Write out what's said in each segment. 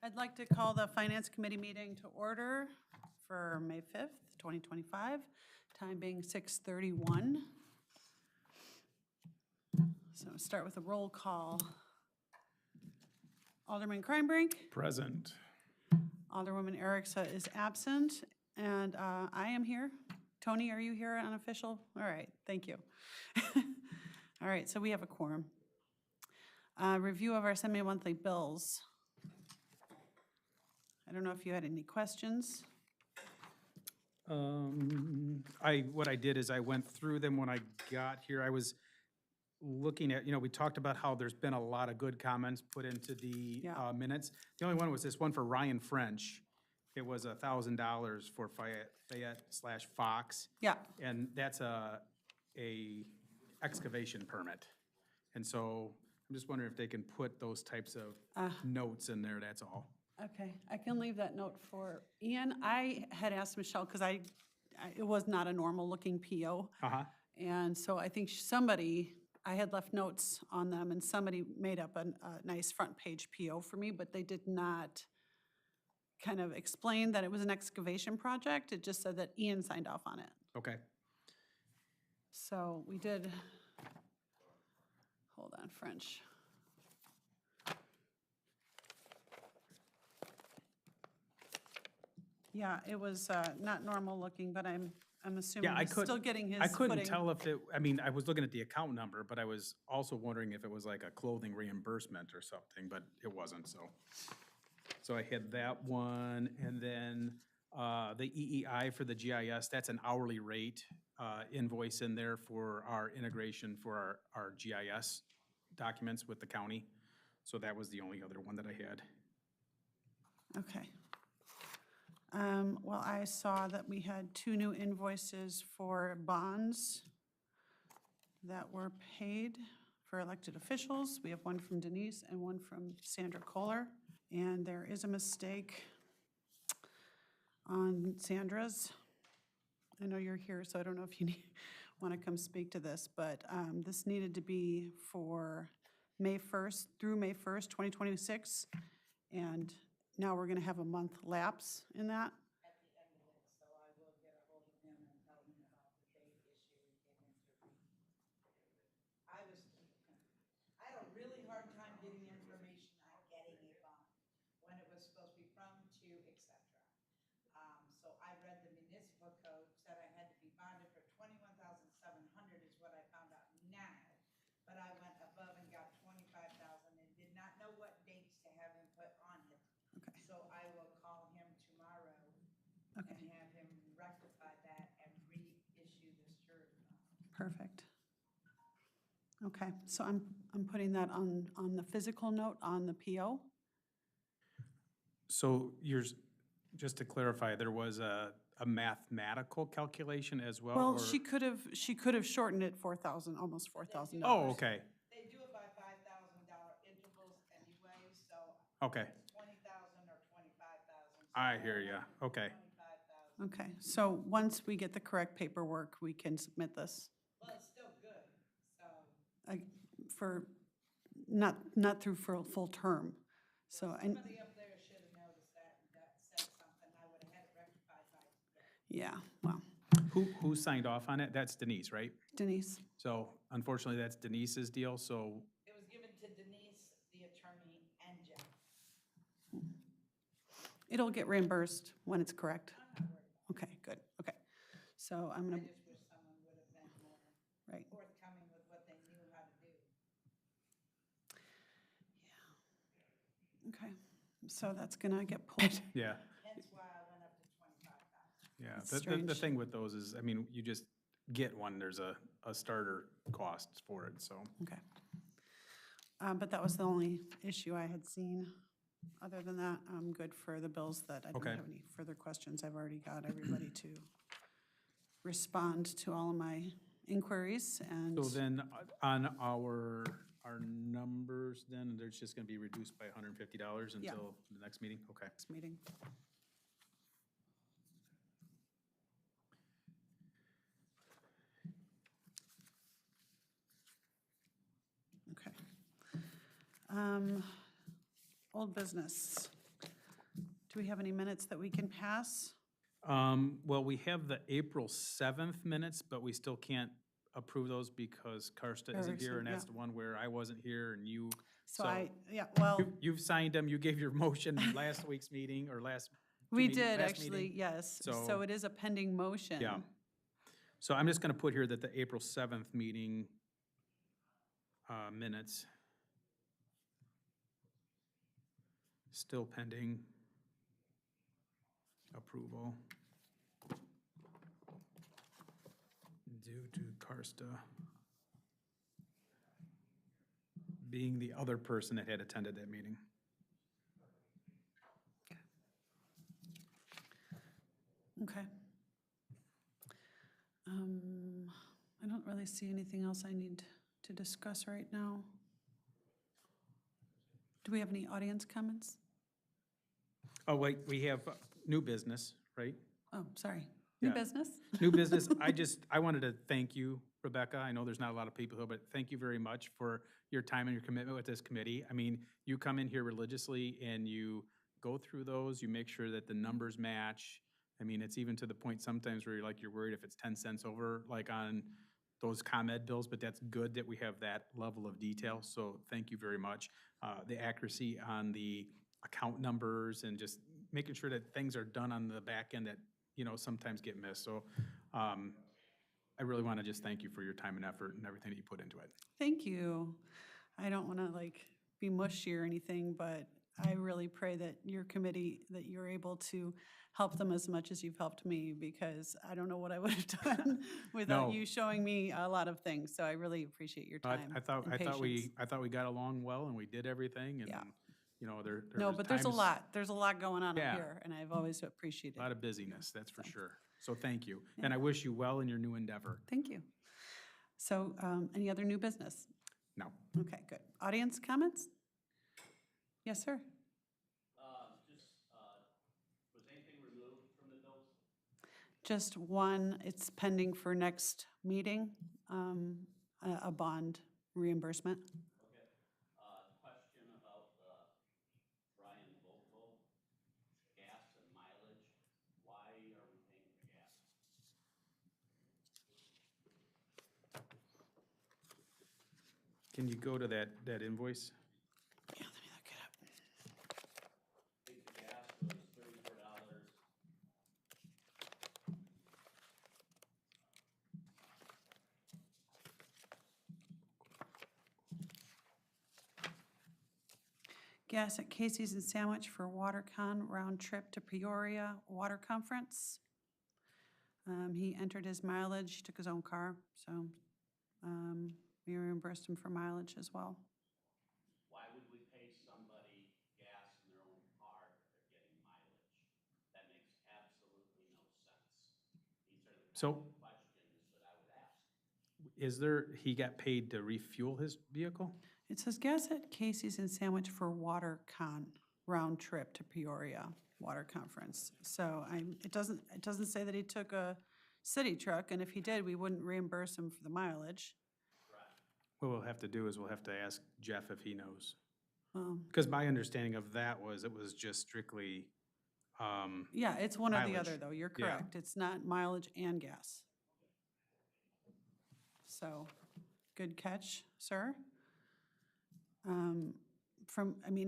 I'd like to call the Finance Committee meeting to order for May 5th, 2025, time being 6:31. So start with a roll call. Alderman Kreinbrink, Present. Alderwoman Erickson is absent, and I am here. Tony, are you here unofficial? All right, thank you. All right, so we have a quorum. Review of our semi-monthly bills. I don't know if you had any questions. What I did is I went through them when I got here. I was looking at, we talked about how there's been a lot of good comments put into the Yeah. minutes. The only one was this one for Ryan French. It was $1,000 for Fayette/Fox. Yeah, And that's a excavation permit. And so I'm just wondering if they can put those types of notes in there, that's all. okay. I can leave that note for Ian. I had asked Michelle, because it was not a normal-looking PO. Uh-huh. And so I think I had left notes on them, and somebody made up a nice front-page PO for me, but they did not kind of explain that it was an excavation project. It just said that Ian signed off on it. Okay. So we did, hold on, French. Yeah, it was not normal looking, but I'm assuming Yeah, he's still getting his I couldn't footing. tell if I was looking at the account number, but I was also wondering if it was like a clothing reimbursement or something, but it wasn't, so. So I had that one, and then the EEI for the GIS, that's an hourly rate invoice in there for our integration for our GIS documents with the county. So that was the only other one that I had. Okay. Well, I saw that we had 2 new invoices for bonds that were paid for elected officials. We have one from Denise and one from Sandra Kohler. And there is a mistake on Sandra's. I know you're here, so I don't know if you want to come speak to this, but this needed to be for May 1st through May 1st, 2026. And now we're going to have a month lapse in that. At the end of it, so I will get a hold of him and tell him about the date issue and get him to read. I had a really hard time getting information on getting a bond, when it was supposed to be from, to, etc. So I read the municipal code, said I had to be bonded for $21,700 is what I found out now. But I went above and got $25,000 and did not know what dates to have him put on it. Okay. So I will call him tomorrow Okay. and have him rectify that and reissue this jury bond. Perfect. Okay, so I'm putting that on the physical note on the PO. So just to clarify, there was a mathematical calculation as well? Well, or- she could have shortened it 4,000, almost $4,000. Oh, okay, They do it by $5,000 intervals anyway, so okay. it's $20,000 or $25,000. I hear ya. Okay. $25,000. Okay, so once we get the correct paperwork, we can submit this Well, it's still good, so for, not through for a full term. So, and, somebody up there should have noticed that said something. I would have had it rectified by today. yeah, well, Who signed off on it? That's Denise, right? Denise, So unfortunately, that's Denise's deal, so, It was given to Denise, the attorney, and Jeff. it'll get reimbursed when it's correct. I'm not worried about Okay, good, okay. So I'm it. I gonna, just wish someone would have been more right, forthcoming with what they knew how to do. okay. So that's gonna get pulled. yeah. Hence why I went up to $25,000. Yeah, That's the strange. thing with those is, you just get one, there's a starter cost for it, so. Okay. But that was the only issue I had seen. Other than that, I'm good for the bills that I don't Okay. have any further questions. I've already got everybody to respond to all of my inquiries and, So then, on our numbers, then, there's just gonna be reduced by $150 Yeah. until the next meeting? Okay. next meeting. Okay. Old business. we have any minutes that we can pass? Well, we have the April 7th minutes, but we still can't approve those because Karsta isn't here, and that's the one where I wasn't here and you. So yeah, well, You've signed them, you gave your motion last week's meeting, or last. we last did actually, meeting. yes. So- So it is a pending motion. Yeah. So I'm just gonna put here that the April 7th meeting minutes still pending approval due to Karsta being the other person that had attended that meeting. Okay. I don't really see anything else I need to discuss right now. Do we have any audience comments? Oh, wait, we have new business, right? Oh, sorry. New Yeah. business? New business, I wanted to thank you, Rebecca. I know there's not a lot of people here, but thank you very much for your time and your commitment with this committee. I mean, you come in here religiously and you go through those, you make sure that the numbers match. I mean, it's even to the point sometimes where you're worried if it's 10 cents over, like on those ComEd bills, but that's good that we have that level of detail, so thank you very much. The accuracy on the account numbers and just making sure that things are done on the back end that, sometimes get missed. So I really want to just thank you for your time and effort and everything that you put into it. Thank you. I don't want to be mushy or anything, but I really pray that your committee, that you're able to help them as much as you've helped me, because I don't know what I would have done without No. you showing me a lot of things. So I really appreciate your I time I thought, and I thought we, patience. I thought we got along well and we did everything and, Yeah. there No, was but there's a times- lot. There's a lot going on up Yeah. here, and I've always appreciated A lot it. of busyness, that's for sure. So thank you. Yeah. And I wish you well in your new endeavor. Thank you. So any other new business? No. Okay, good. Audience comments? Yes, sir. Was anything removed from the bills? Just one, it's pending for next meeting, a bond reimbursement. Okay. Question about the Brian Volko, gas and mileage. Why are we paying for gas? Can you go to that invoice? Yeah, let me look it up. I think the gas was $34. Gas at Casey's and Sandwich for WaterCon round trip to Peoria Water Conference. He entered his mileage, took his own car, so we reimbursed him for mileage as well. Why would we pay somebody gas in their own car if they're getting mileage? That makes absolutely no sense. These are the So- kind of questions that I would ask. He got paid to refuel his vehicle? It says gas at Casey's and Sandwich for WaterCon round trip to Peoria Water Conference. So it doesn't say that he took a city truck, and if he did, we wouldn't reimburse him for the mileage. What we'll have to do is we'll have to ask Jeff if he knows. Um, Because my understanding of that was it was just strictly, Yeah, it's one or the Mileage. other, though. You're Yeah. correct. It's not mileage and gas. So, good catch, sir.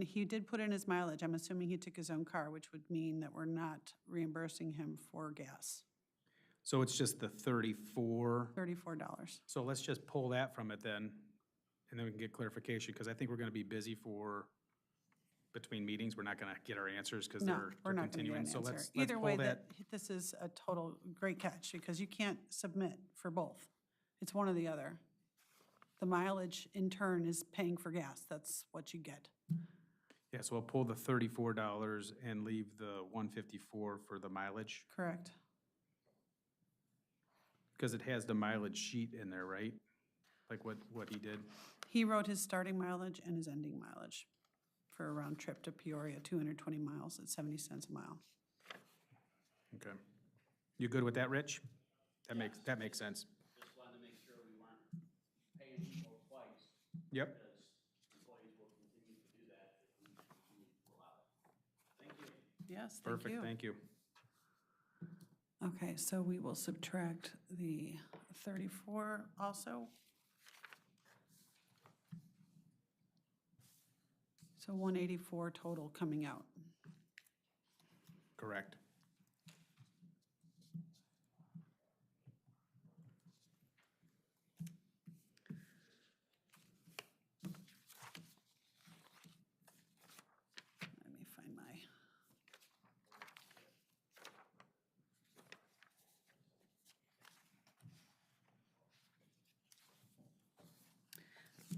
He did put in his mileage. I'm assuming he took his own car, which would mean that we're not reimbursing him for gas. so it's just the 34. $34. So let's just pull that from it then, and then we can get clarification, because I think we're going to be busy between meetings. We're not going to get our answers because No, they're we're they're not going to get continuing. an So answer. let's Either way, pull that. this is a total great catch, because you can't submit for both. It's one or the other. The mileage, in turn, is paying for gas. That's what you get. Yeah, so we'll pull the $34 and leave the $154 for the mileage, Correct. because it has the mileage sheet in there, right? Like what he did. He wrote his starting mileage and his ending mileage for a round trip to Peoria, 220 miles at 70 cents a mile. Okay. You good with that, Rich? That makes sense. Just wanted to make sure we weren't paying people twice. Yep. Because employees will continue to do that if we continue to allow it. Thank you. Yes, thank you. Perfect, thank you. Okay, so we will subtract the 34 also. So 184 total coming out. Correct. Let me find my.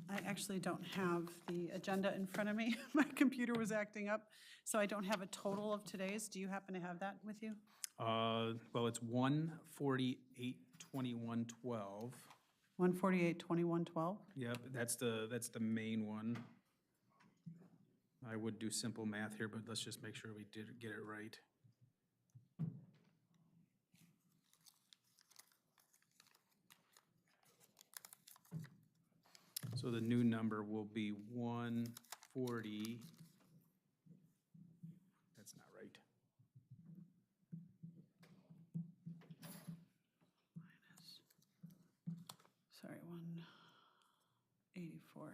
I actually don't have the agenda in front of me. My computer was acting up, so I don't have a total of today's. Do you happen to have that with you? Well, it's 148.21.12. 148.21.12? Yep, that's the main one. I would do simple math here, but let's just make sure we did get it right. So the new number will be 140. That's not right. Sorry, 184.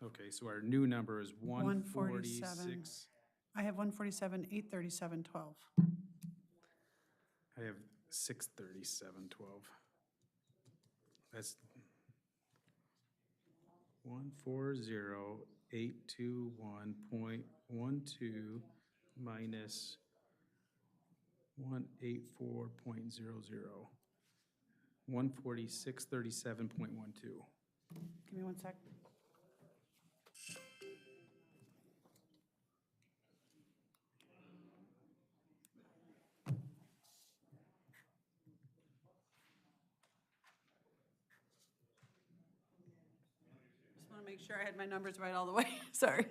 Okay, so our new number is 147. 146. I have 147, 837, 12. I have 637.12. That's 140,821.12 minus 184.00. 146.37.12. Give me one sec. Just want to make sure I had my numbers right all the way. Sorry.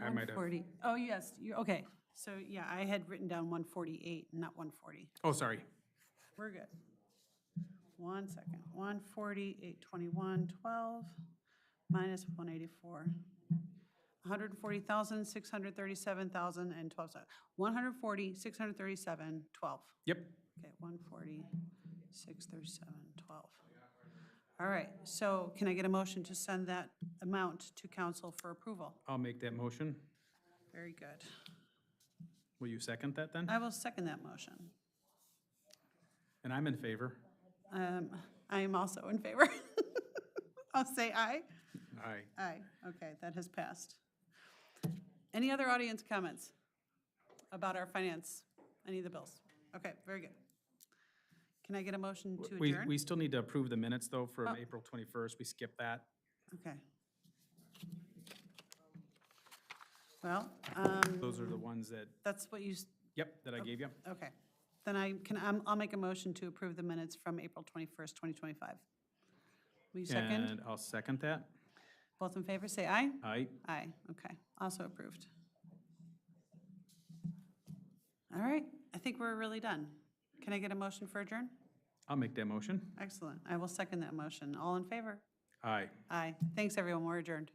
I might have. 140. Oh, yes, you, okay. So, yeah, I had written down 148, not 140. Oh, sorry. We're good. 1 second. 140, 821, 12 minus 184. 140,637,000 and 12 cents. 140, 637, 12. Yep. Okay, 140, 637, 12. All right, so can I get a motion to send that amount to council for approval? I'll make that motion. Very good. Will you second that then? I will second that motion. And I'm in favor. I am also in favor. I'll say aye. Aye. Aye, okay, that has passed. Any other audience comments about our finance, any of the bills? Okay, very good. Can I get a motion to adjourn? We still need to approve the minutes, though, from Oh. April 21st. We skipped that. Okay. Well, Those are the ones that, that's what you, yep, that I gave you. okay. Then I'll make a motion to approve the minutes from April 21st, 2025. Will you second? And I'll second that. Both in favor, say aye. Aye. Aye, okay, also approved. All right, I think we're really done. Can I get a motion for adjourn? I'll make that motion. Excellent, I will second that motion. All in favor? Aye. Aye. Thanks, everyone, we're adjourned.